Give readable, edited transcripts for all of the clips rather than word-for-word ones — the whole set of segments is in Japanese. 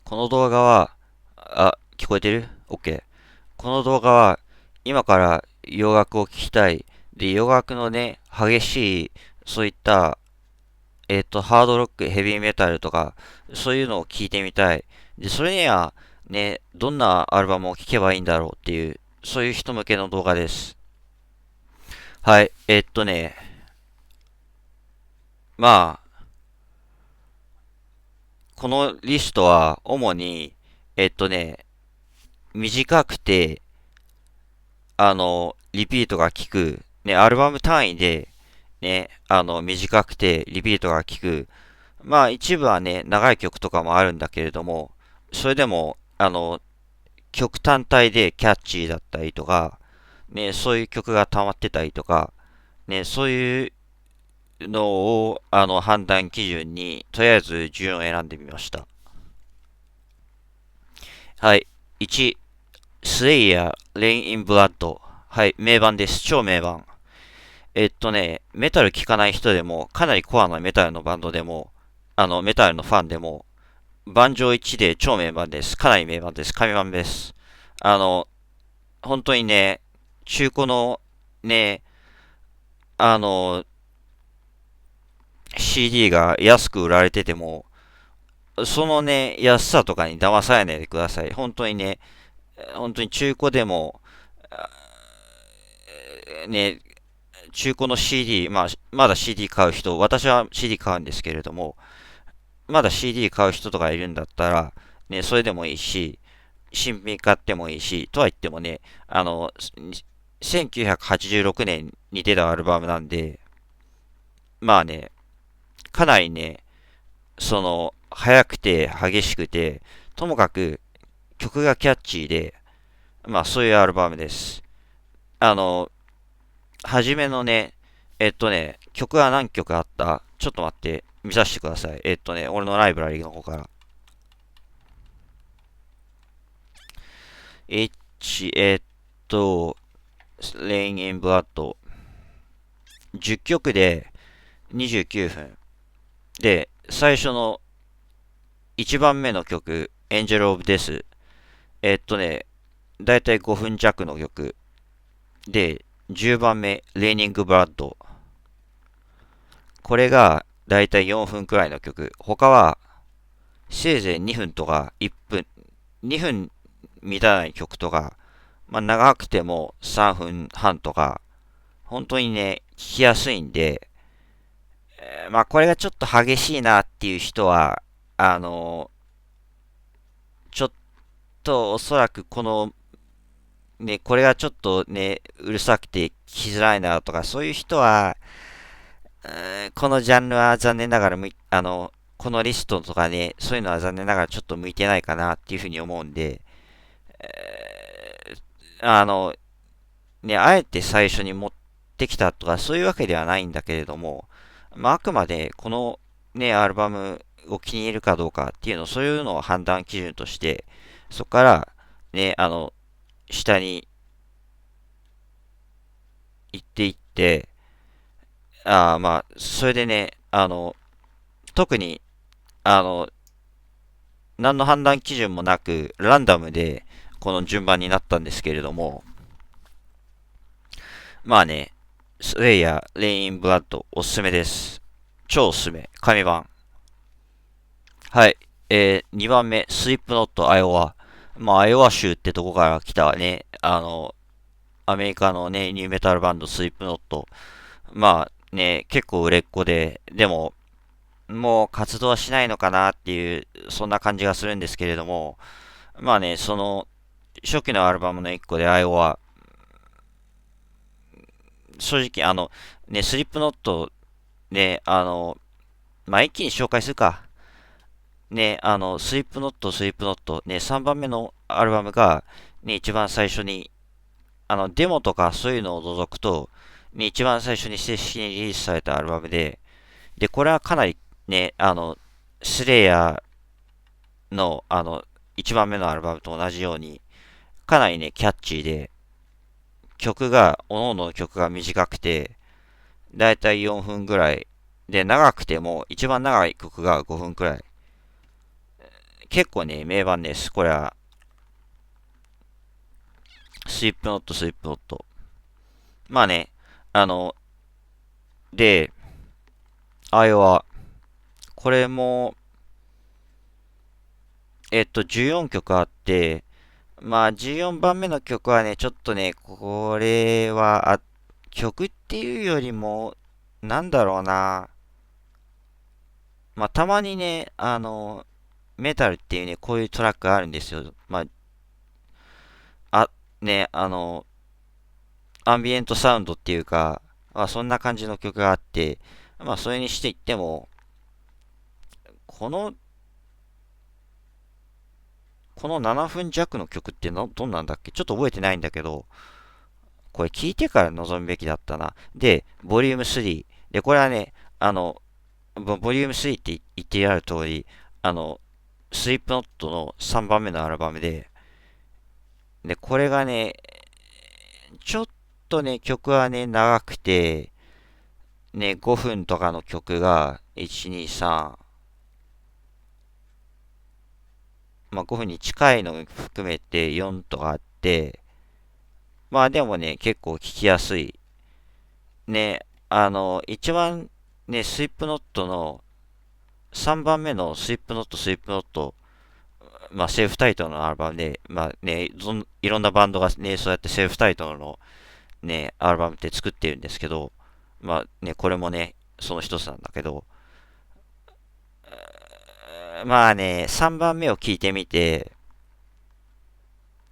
この動画は、聞こえてる？ OK。この動画は、今から洋楽を聴きたい。で、洋楽のね、激しい、そういった、ハードロック、ヘビーメタルとか、そういうのを聴いてみたい。で、それには、ね、どんなアルバムを聴けばいいんだろうっていう、そういう人向けの動画です。はい、まあ、このリストは、主に、えっとね、短くて、リピートが効く、ね、アルバム単位で、ね、短くてリピートが効く。まあ、一部はね、長い曲とかもあるんだけれども、それでも、曲単体でキャッチーだったりとか、ね、そういう曲が溜まってたりとか、ね、そういうのを、判断基準に、とりあえず順を選んでみました。はい。1、スレイヤー、レイン・イン・ブラッド。はい、名盤です。超名盤。メタル聴かない人でも、かなりコアなメタルのバンドでも、メタルのファンでも、盤上1で超名盤です。かなり名盤です。神盤です。あの、本当にね、中古のね、あの、CD が安く売られてても、そのね、安さとかに騙されないでください。本当にね、本当に中古でも、ね、中古の CD、まだ CD 買う人、私は CD 買うんですけれども、まだ CD 買う人とかいるんだったら、ね、それでもいいし、新品買ってもいいし、とは言ってもね、1986年に出たアルバムなんで、まあね、かなりね、速くて激しくて、ともかく曲がキャッチーで、まあそういうアルバムです。あの、初めのね、曲は何曲あった？ちょっと待って、見させてください。俺のライブラリの方から。1、レイン・イン・ブラッド。10曲で29分。で、最初の1番目の曲、エンジェル・オブ・デス。だいたい5分弱の曲。で、10番目、レイニング・ブラッド。これがだいたい4分くらいの曲。他はせいぜい2分とか1分、2分満たない曲とか、まあ長くても3分半とか、本当にね、聞きやすいんで、まあこれがちょっと激しいなっていう人は、あのちょっとおそらくこの、ね、これがちょっとね、うるさくて聞きづらいなとか、そういう人は、このジャンルは残念ながらこのリストとかね、そういうのは残念ながらちょっと向いてないかなっていうふうに思うんで、あの、ね、あえて最初に持ってきたとかそういうわけではないんだけれども、まあ、あくまでこのね、アルバムを気に入るかどうかっていうの、そういうのを判断基準として、そこからね、下に行っていって、まあ、それでね、特に、あの、何の判断基準もなく、ランダムで、この順番になったんですけれども、まあね、スレイヤー、レインブラッド、おすすめです。超おすすめ。神版。はい。2番目、スリップノット、アイオワ。まあ、アイオワ州ってとこから来たね、アメリカのね、ニューメタルバンド、スリップノット。まあね、結構売れっ子で、でも、もう活動はしないのかなっていう、そんな感じがするんですけれども、まあね、初期のアルバムの一個で、アイオワ、正直、ね、スリップノット、ね、まあ、一気に紹介するか。ね、スリップノット、スリップノット、ね、3番目のアルバムが、ね、一番最初に、デモとかそういうのを除くと、ね、一番最初に正式にリリースされたアルバムで、これはかなりね、スレイヤーの、一番目のアルバムと同じように、かなりね、キャッチーで、各々の曲が短くて、だいたい4分ぐらい。で、長くても、一番長い曲が5分くらい。結構ね、名盤です。これは、スイープノット、スイープノット。まあね、あの、で、あれは、これも、14曲あって、まあ、14番目の曲はね、ちょっとね、これは、曲っていうよりも、なんだろうな。まあ、たまにね、メタルっていうね、こういうトラックあるんですよ。まあ、ね、アンビエントサウンドっていうか、まあ、そんな感じの曲があって、まあ、それにしていっても、この、この7分弱の曲ってどんなんだっけちょっと覚えてないんだけど、これ聞いてから臨むべきだったな。で、ボリューム3。で、これはね、ボリューム3って言ってある通り、あの、スリップノットの3番目のアルバムで、これがね、ちょっとね、曲はね、長くて、ね、5分とかの曲が、1、2、3、まあ5分に近いのを含めて4とかあって、まあでもね、結構聞きやすい。ね、一番ね、スイップノットの3番目のスイップノット、スイップノット、まあセーフタイトルのアルバムで、まあね、いろんなバンドがね、そうやってセーフタイトルのね、アルバムって作ってるんですけど、まあね、これもね、その一つなんだけど、まあね、3番目を聞いてみて、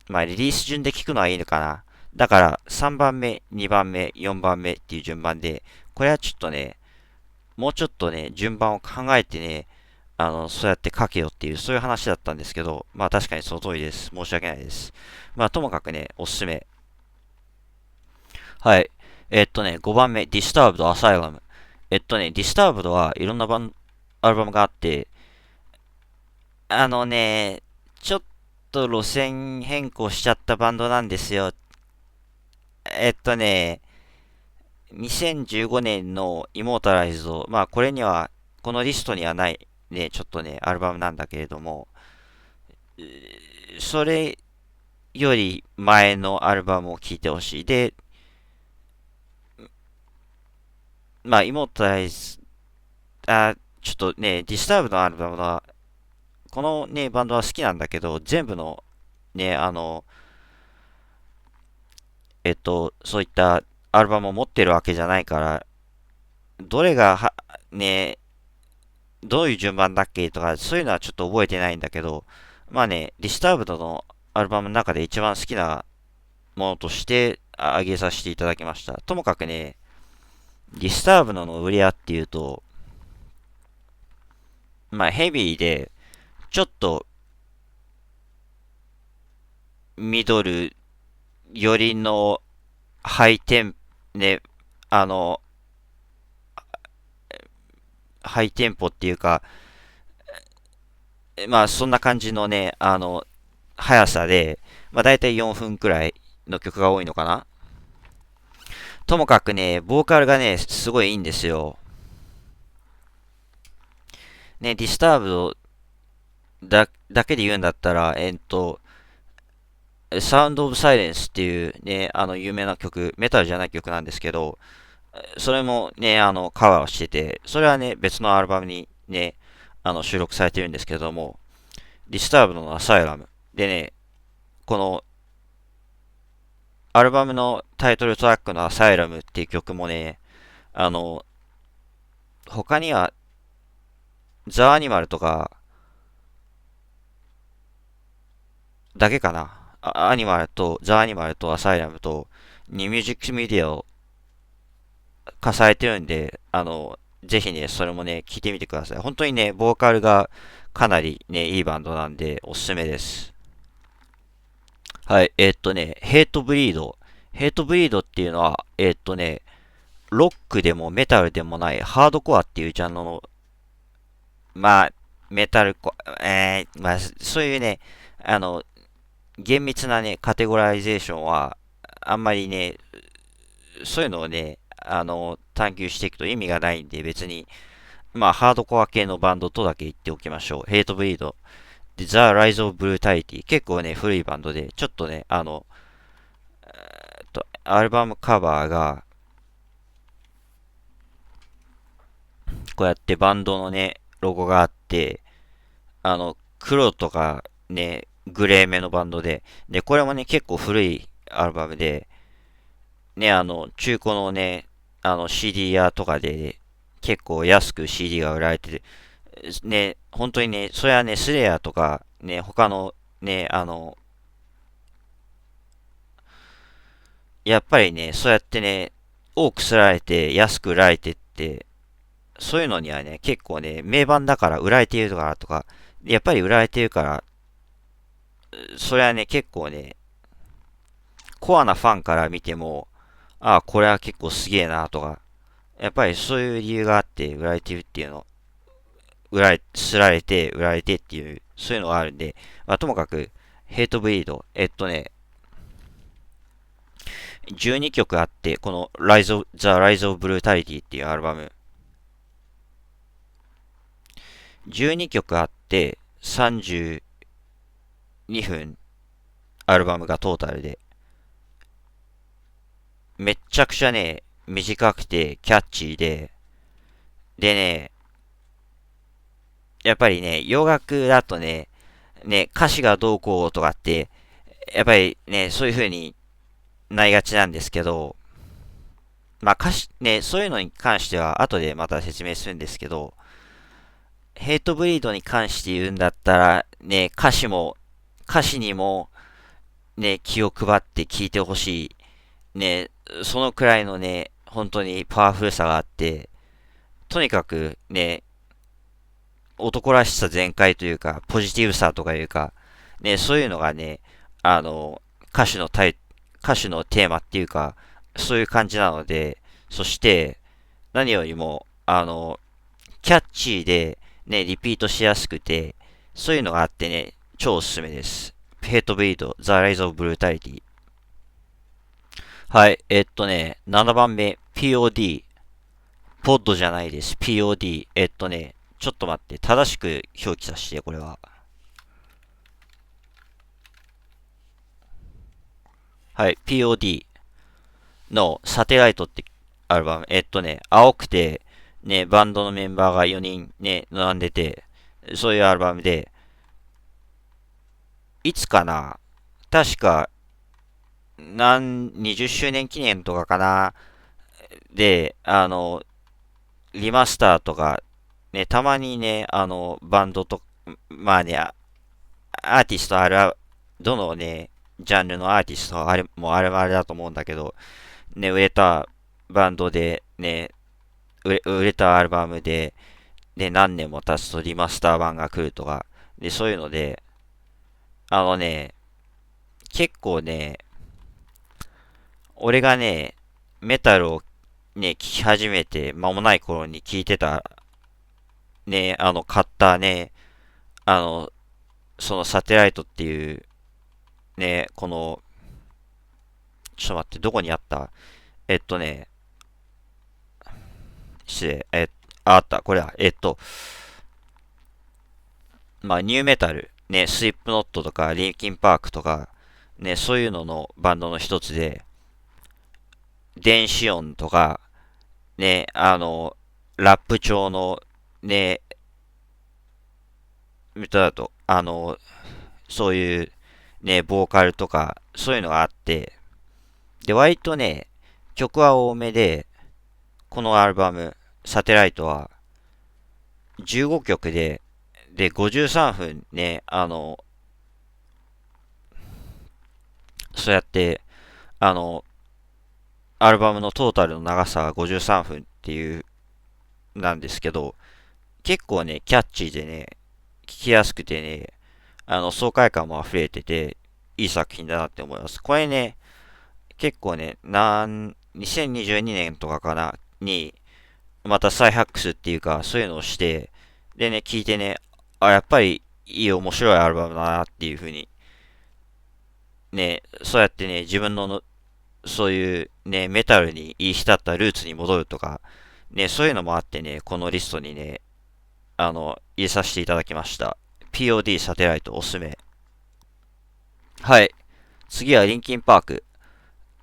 まあリリース順で聞くのはいいのかな。だから3番目、2番目、4番目っていう順番で、これはちょっとね、もうちょっとね、順番を考えてね、そうやって書けよっていう、そういう話だったんですけど、まあ確かにその通りです。申し訳ないです。まあともかくね、おすすめ。はい。5番目、Disturbed Asylum。Disturbed はいろんなアルバムがあって、ちょっと路線変更しちゃったバンドなんですよ。えっとね、2015年のイモータライズド、まあこれには、このリストにはないね、ちょっとね、アルバムなんだけれども、それより前のアルバムを聴いてほしい。で、まあイモータライズ、ちょっとね、ディスターブのアルバムは、このね、バンドは好きなんだけど、全部のね、そういったアルバムを持ってるわけじゃないから、どれがね、どういう順番だっけとか、そういうのはちょっと覚えてないんだけど、まあね、ディスターブドのアルバムの中で一番好きなものとして挙げさせていただきました。ともかくね、ディスターブドの売り屋っていうと、まあヘビーで、ちょっとミドル寄りのハイテン、ね、あの、ハイテンポっていうか、まあそんな感じのね、速さで、まあ大体4分くらいの曲が多いのかな。ともかくね、ボーカルがね、すごいいいんですよ。ね、ディスターブドだけで言うんだったら、サウンドオブサイレンスっていうね、有名な曲、メタルじゃない曲なんですけど、それもね、カバーをしてて、それはね、別のアルバムにね、収録されてるんですけども、ディスターブドのアサイラム。でね、このアルバムのタイトルトラックのアサイラムっていう曲もね、あの、他にはザ・アニマルとかだけかな。アニマルと、ザ・アニマルとアサイラムと、にミュージックビデオ化されてるんで、ぜひね、それもね、聞いてみてください。本当にね、ボーカルがかなりね、いいバンドなんで、おすすめです。はい、ヘイトブリード。ヘイトブリードっていうのは、ロックでもメタルでもないハードコアっていうジャンルの、まあ、メタルコ、まあ、そういうね、あの、厳密なね、カテゴライゼーションは、あんまりね、そういうのをね、探求していくと意味がないんで、別に、まあ、ハードコア系のバンドとだけ言っておきましょう。ヘイトブリード。で、The Rise of Brutality。結構ね、古いバンドで、ちょっとね、アルバムカバーが、こうやってバンドのね、ロゴがあって、黒とかね、グレーめのバンドで、で、これもね、結構古いアルバムで、ね、中古のね、CD 屋とかで、結構安く CD が売られてて、ね、本当にね、それはね、スレアとか、ね、他のね、やっぱりね、そうやってね、多く刷られて、安く売られてって、そういうのにはね、結構ね、名盤だから売られているからとか、やっぱり売られているから、それはね、結構ね、コアなファンから見ても、ああ、これは結構すげえなとか、やっぱりそういう理由があって売られているっていうの、すられて、売られてっていう、そういうのがあるんで、まあ、ともかく、ヘイトブリード、12曲あって、このThe Rise of Brutality っていうアルバム、12曲あって、32分、アルバムがトータルで、めっちゃくちゃね、短くて、キャッチーで、でね、やっぱりね、洋楽だとね、歌詞がどうこうとかって、やっぱりね、そういう風になりがちなんですけど、まあ歌詞、ね、そういうのに関しては後でまた説明するんですけど、ヘイトブリードに関して言うんだったら、ね、歌詞にもね、気を配って聞いてほしい。ね、そのくらいのね、本当にパワフルさがあって、とにかくね、男らしさ全開というか、ポジティブさとかいうか、ね、そういうのがね、あの、歌手のタイ、歌手のテーマっていうか、そういう感じなので、そして、何よりも、キャッチーで、ね、リピートしやすくて、そういうのがあってね、超おすすめです。ヘイトブリード、ザ・ライズ・オブ・ブルータリティ。はい、7番目、POD。ポッドじゃないです。POD。ちょっと待って、正しく表記させて、これは。はい、POD のサテライトってアルバム。青くて、ね、バンドのメンバーが4人ね、並んでて、そういうアルバムで、いつかな確か、20周年記念とかかなで、リマスターとか、ね、たまにね、バンドと、まあね、アーティストどのね、ジャンルのアーティストあれもあれだと思うんだけど、ね、売れたバンドで、ね、売れたアルバムで、何年も経つとリマスター版が来るとか、で、そういうので、あのね、結構ね、俺がね、メタルをね、聴き始めて間もない頃に聴いてた、ね、買ったね、あの、そのサテライトっていう、ね、ちょっと待って、どこにあったえっとね、失礼、あった、これだ、まあ、ニューメタル、ね、スリップノットとか、リンキンパークとか、ね、そういうののバンドの一つで、電子音とか、ね、ラップ調の、ね、メタだと、そういう、ね、ボーカルとか、そういうのがあって、で、割とね、曲は多めで、このアルバム、サテライトは、15曲で、53分ね、そうやって、あの、アルバムのトータルの長さは53分っていう、なんですけど、結構ね、キャッチーでね、聞きやすくてね、爽快感も溢れてて、いい作品だなって思います。これね、結構ね、2022年とかかな、に、また再発掘っていうか、そういうのをして、でね、聞いてね、あ、やっぱりいい面白いアルバムだなっていう風に、ね、そうやってね、自分のそういうね、メタルに言い浸ったルーツに戻るとか、ね、そういうのもあってね、このリストにね、入れさせていただきました。POD サテライトおすすめ。はい。次はリンキンパーク。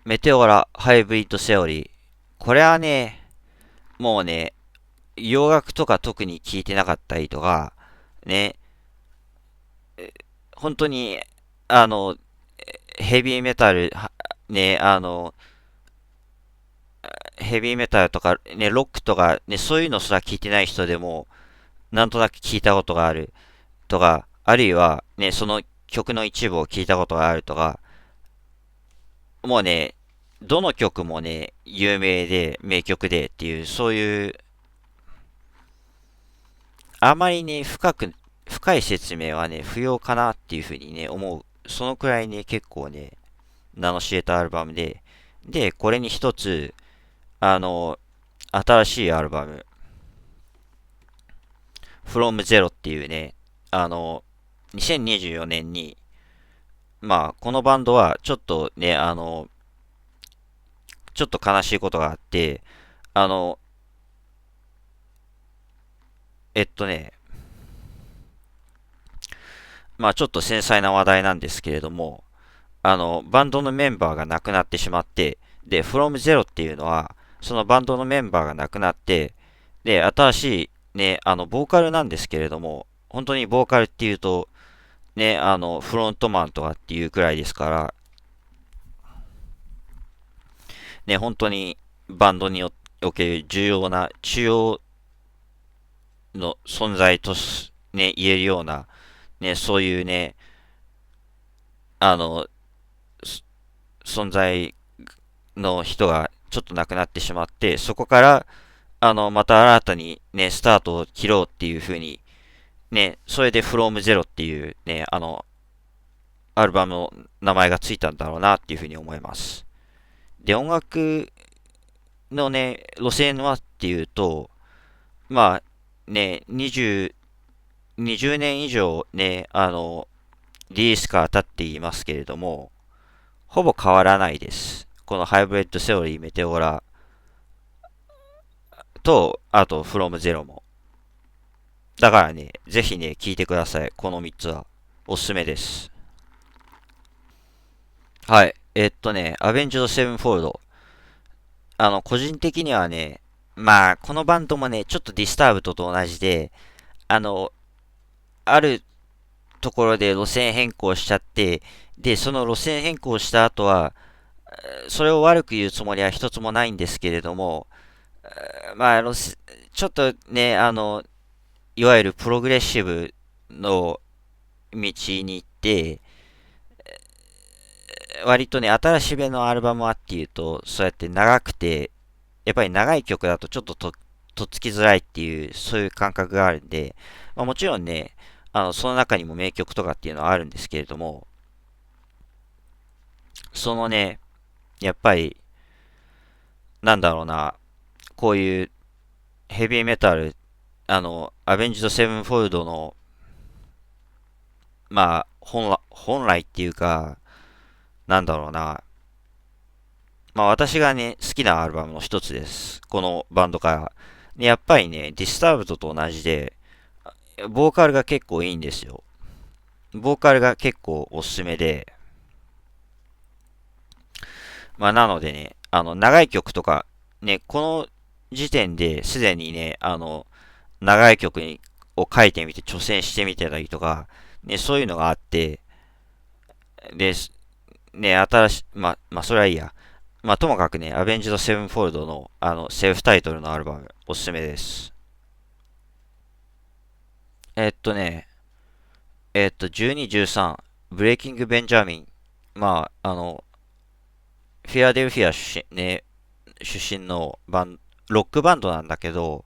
メテオラ、ハイブリッドセオリー。これはね、もうね、洋楽とか特に聞いてなかったりとか、ね、本当に、あの、ヘビーメタル、ね、ヘビーメタルとか、ね、ロックとか、ね、そういうのすら聞いてない人でも、なんとなく聞いたことがあるとか、あるいは、ね、その曲の一部を聞いたことがあるとか、もうね、どの曲もね、有名で、名曲でっていう、そういう、あまりね、深い説明はね、不要かなっていうふうにね、思う。そのくらいね、結構ね、名の知れたアルバムで、これに一つ、あの、新しいアルバム、From Zero っていうね、2024年に、まあ、このバンドは、ちょっとね、ちょっと悲しいことがあって、あの、えっとね、まあちょっと繊細な話題なんですけれども、バンドのメンバーが亡くなってしまって、で、From Zero っていうのは、そのバンドのメンバーが亡くなって、で、新しい、ね、ボーカルなんですけれども、本当にボーカルっていうと、ね、フロントマンとかっていうくらいですから、ね、本当にバンドにおける重要な、主要の存在とね、言えるような、ね、そういうね、あの、存在の人がちょっと亡くなってしまって、そこから、また新たにね、スタートを切ろうっていう風に、ね、それで From Zero っていうね、アルバムの名前がついたんだろうなっていう風に思います。で、音楽のね、路線はっていうと、まあ、ね、20年以上ね、リリースから経っていますけれども、ほぼ変わらないです。このハイブレッドセオリー、メテオラと、あと、From Zero も。だからね、ぜひね、聞いてください。この3つは。おすすめです。はい。アベンジド・セブンフォールド。個人的にはね、まあ、このバンドもね、ちょっとディスターブと同じで、あの、あるところで路線変更しちゃって、で、その路線変更した後は、それを悪く言うつもりは一つもないんですけれども、まあ、ちょっとね、いわゆるプログレッシブの道に行って、割とね、新しめのアルバムはっていうと、そうやって長くて、やっぱり長い曲だとちょっとっつきづらいっていう、そういう感覚があるんで、まあ、もちろんね、その中にも名曲とかっていうのはあるんですけれども、そのね、やっぱり、なんだろうな、こういうヘビーメタル、アベンジド・セブンフォールドの、まあ、本来っていうか、なんだろうな、まあ私がね、好きなアルバムの一つです。このバンドから。でやっぱりね、ディスターブドと同じで、ボーカルが結構いいんですよ。ボーカルが結構おすすめで、まあなのでね、長い曲とか、ね、この時点ですでにね、長い曲を書いてみて挑戦してみてたりとか、ね、そういうのがあって、で、ね、まあ、それはいいや。まあ、ともかくね、アベンジド・セブンフォールドの、セルフタイトルのアルバム、おすすめです。えっとね、12、13、ブレイキング・ベンジャミン。まあ、フィアデルフィア出身のロックバンドなんだけど、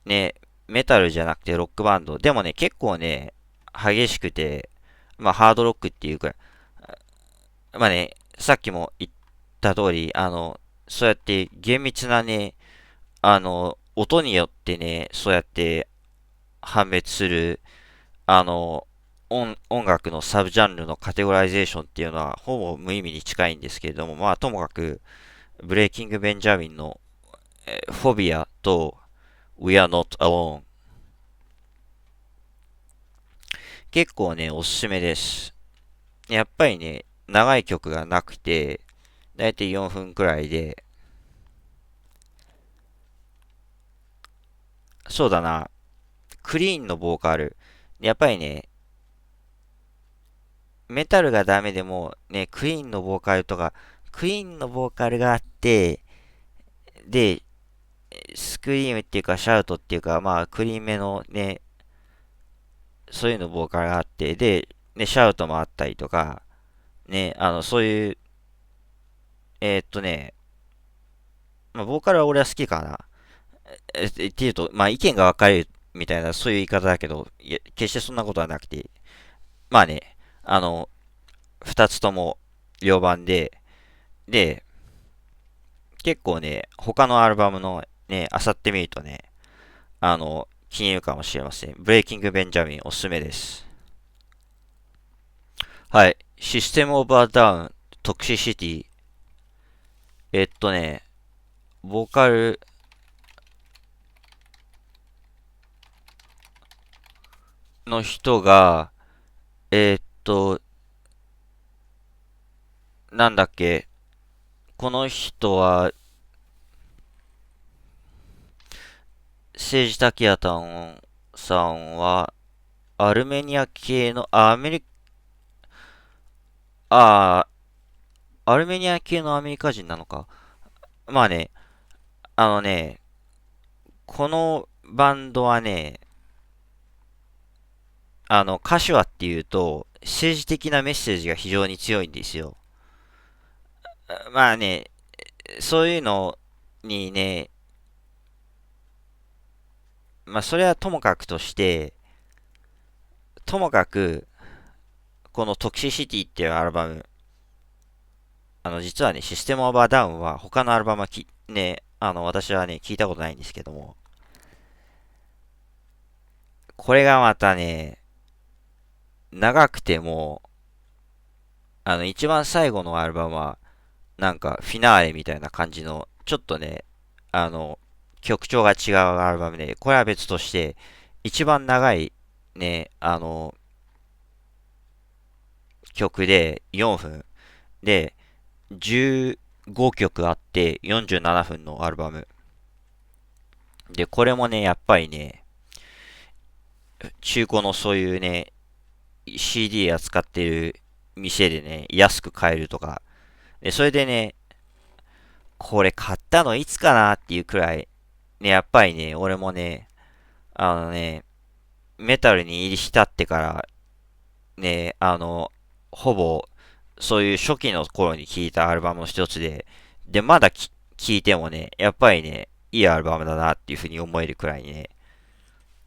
ね、メタルじゃなくてロックバンド。でもね、結構ね、激しくて、まあ、ハードロックっていうか、まあね、さっきも言った通り、そうやって厳密なね、音によってね、そうやって判別する、あの、音楽のサブジャンルのカテゴライゼーションっていうのはほぼ無意味に近いんですけれども、まあともかく、ブレイキング・ベンジャミンの、フォビアと We Are Not Alone。結構ね、おすすめです。やっぱりね、長い曲がなくて、だいたい4分くらいで、そうだな、クリーンのボーカル。やっぱりね、メタルがダメでも、ね、クリーンのボーカルとか、クイーンのボーカルがあって、で、スクリームっていうか、シャウトっていうか、まあ、クリーンめのね、そういうのボーカルがあって、で、ね、シャウトもあったりとか、ね、そういう、ね、まあ、ボーカルは俺は好きかな。っていうと、まあ、意見が分かれるみたいな、そういう言い方だけど、いや、決してそんなことはなくて、まあね、二つとも両番で、結構ね、他のアルバムのね、漁ってみるとね、気に入るかもしれません。ブレイキング・ベンジャミンおすすめです。はい。システム・オブ・ア・ダウン、トクシシティ。ね、ボーカルの人が、えーっと、なんだっけ、この人は、政治滝谷さんは、アルメニア系の、あアルメニア系のアメリカ人なのか。まあね、あのね、このバンドはね、歌手はっていうと、政治的なメッセージが非常に強いんですよ。まあね、そういうのにね、まあそれはともかくとして、ともかく、このトキシシティっていうアルバム、実はね、システムオブアダウンは他のアルバムはね、私はね、聞いたことないんですけども、これがまたね、長くても、一番最後のアルバムは、なんか、フィナーレみたいな感じの、ちょっとね、あの、曲調が違うアルバムで、これは別として、一番長い、ね、曲で4分で、15曲あって47分のアルバム。で、これもね、やっぱりね、中古のそういうね、CD 扱ってる店でね、安く買えるとか。で、それでね、これ買ったのいつかなっていうくらい、ね、やっぱりね、俺もね、あのね、メタルに入り浸ってからね、ほぼ、そういう初期の頃に聴いたアルバムの一つで、まだ聴いてもね、やっぱりね、いいアルバムだなっていうふうに思えるくらいね、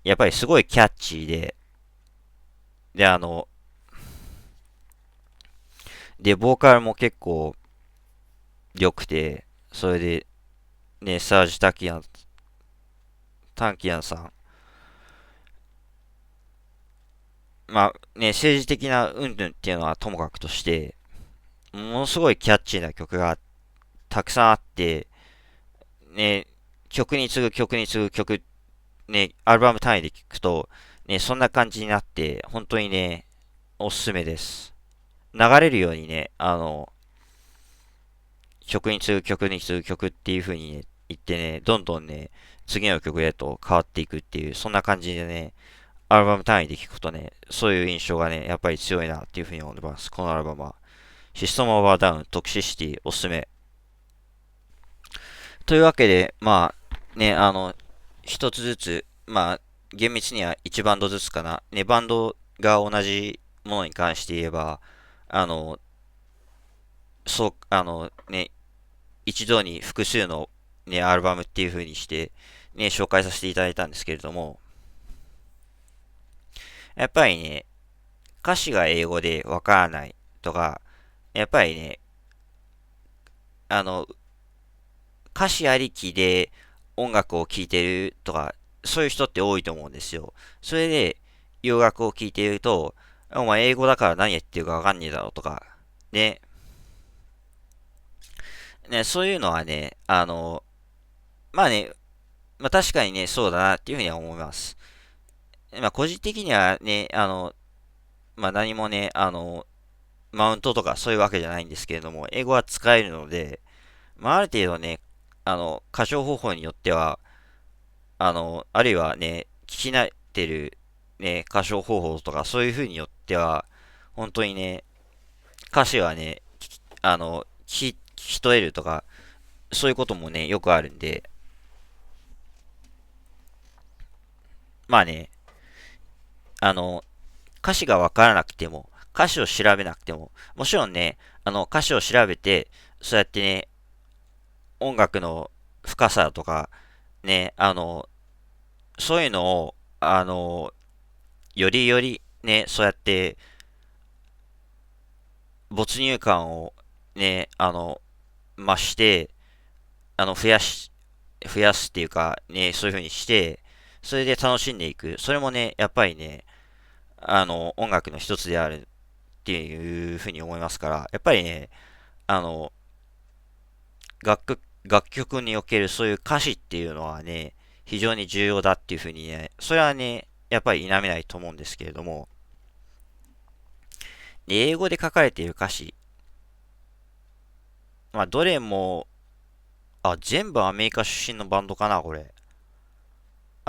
やっぱりすごいキャッチーで、ボーカルも結構良くて、それで、ね、サージ・タンキアンさん、まあね、政治的な云々っていうのはともかくとして、ものすごいキャッチーな曲がたくさんあって、ね、曲に次ぐ曲に次ぐ曲、ね、アルバム単位で聴くと、ね、そんな感じになって、本当にね、おすすめです。流れるようにね、曲に次ぐ曲に次ぐ曲っていう風にね、言ってね、どんどんね、次の曲へと変わっていくっていう、そんな感じでね、アルバム単位で聴くとね、そういう印象がね、やっぱり強いなっていう風に思います。このアルバムは。システムオーバーダウン、トクシシティ、おすすめ。というわけで、まあ、ね、一つずつ、まあ、厳密には1バンドずつかな。ね、バンドが同じものに関して言えば、あの、そう、ね、一度に複数のね、アルバムっていう風にして、ね、紹介させていただいたんですけれども、やっぱりね、歌詞が英語でわからないとか、やっぱりね、あの、歌詞ありきで音楽を聴いてるとか、そういう人って多いと思うんですよ。それで洋楽を聴いていると、お前英語だから何言ってるかわかんねえだろうとか、ね、そういうのはね、まあね、まあ確かにね、そうだなっていうふうには思います。まあ個人的にはね、まあ何もね、マウントとかそういうわけじゃないんですけれども、英語は使えるので、まあある程度ね、歌唱方法によっては、あるいはね、聞き慣れてるね、歌唱方法とかそういう風によっては、本当にね、歌詞はね、聞き取れるとか、そういうこともね、よくあるんで、まあね、あの、歌詞がわからなくても、歌詞を調べなくても、もちろんね、歌詞を調べて、そうやってね、音楽の深さとか、ね、そういうのを、よりよりね、そうやって没入感をね、増して、あの、増やし、増やすっていうか、ね、そういう風にして、それで楽しんでいく。それもね、やっぱりね、音楽の一つであるっていう風に思いますから、やっぱりね、あの、楽曲におけるそういう歌詞っていうのはね、非常に重要だっていう風にね、それはね、やっぱり否めないと思うんですけれども、で英語で書かれている歌詞、まあ、どれも、全部アメリカ出身のバンドかな、これ。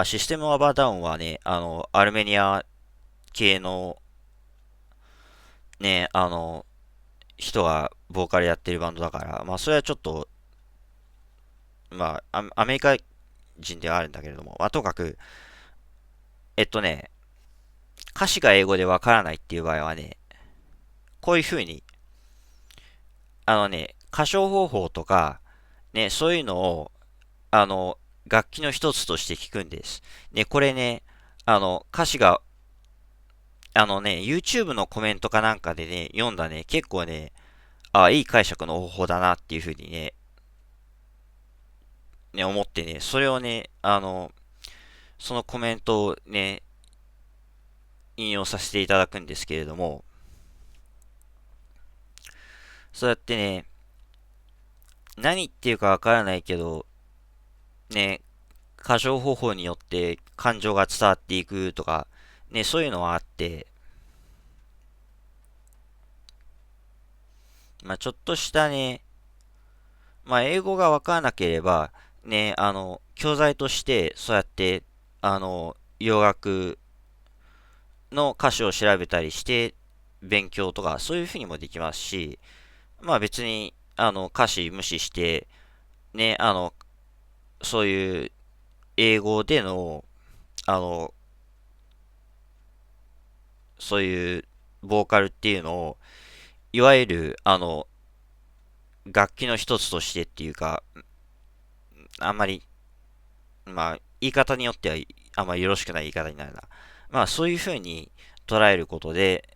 システムオブアダウンはね、アルメニア系のね、人がボーカルやってるバンドだから、まあ、それはちょっと、まあ、アメリカ人ではあるんだけれども、まあ、ともかく、ね、歌詞が英語でわからないっていう場合はね、こういう風に、歌唱方法とか、ね、そういうのを、あの、楽器の一つとして聞くんです。ね、これね、歌詞が、YouTube のコメントかなんかでね、読んだね、結構ね、いい解釈の方法だなっていう風にね、思ってね、それをね、そのコメントをね、引用させていただくんですけれども、そうやってね、何言っていうかわからないけど、ね、歌唱方法によって感情が伝わっていくとか、ね、そういうのはあって、まあ、ちょっとしたね、まあ、英語がわからなければ、ね、教材として、そうやって、洋楽の歌詞を調べたりして、勉強とか、そういうふうにもできますし、まあ別に、歌詞無視して、ね、そういう英語での、あの、そういうボーカルっていうのを、いわゆる、楽器の一つとしてっていうか、あんまり、まあ、言い方によっては、あんまりよろしくない言い方になるな。まあ、そういうふうに捉えることで、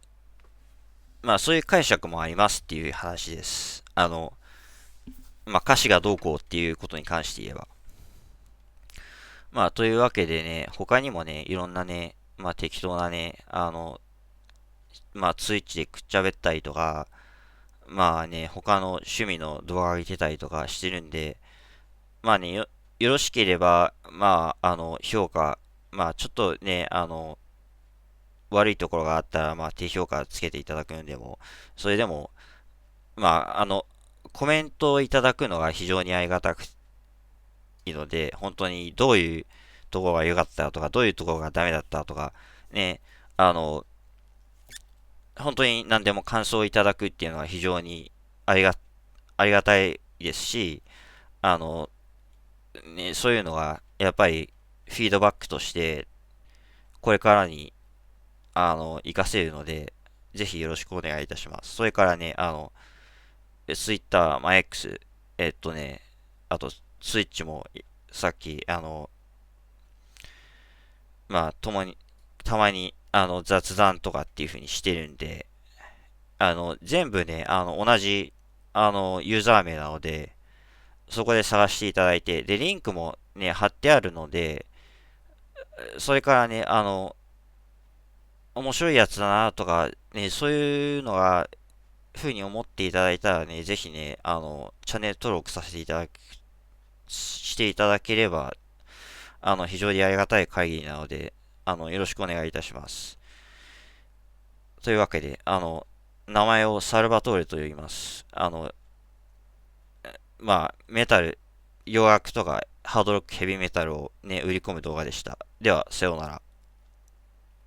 まあ、そういう解釈もありますっていう話です。まあ、歌詞がどうこうっていうことに関して言えば。まあ、というわけでね、他にもね、いろんなね、まあ、適当なね、まあ、ツイッチでくっちゃべったりとか、まあね、他の趣味の動画が見てたりとかしてるんで、まあね、よろしければ、まあ、評価、まあ、ちょっとね、悪いところがあったら、まあ、低評価つけていただくんでも、それでも、まあ、コメントをいただくのが非常にありがたくいいので、本当にどういうところが良かったとか、どういうところがダメだったとか、ね、あの、本当に何でも感想をいただくっていうのは非常にありが、ありがたいですし、あの、そういうのが、やっぱりフィードバックとして、これからに、活かせるので、ぜひよろしくお願いいたします。それからね、ツイッター、まあ、X、あと、スイッチも、さっき、まあ、たまに、雑談とかっていう風にしてるんで、全部ね、同じ、ユーザー名なので、そこで探していただいて、で、リンクもね、貼ってあるので、それからね、面白いやつだなとか、ね、そういうのが、ふうに思っていただいたらね、ぜひね、チャンネル登録させていただく、していただければ、非常にありがたい会議なので、よろしくお願いいたします。というわけで、名前をサルバトーレと言います。まあ、メタル、洋楽とかハードロック、ヘビーメタルをね、売り込む動画でした。では、さようなら。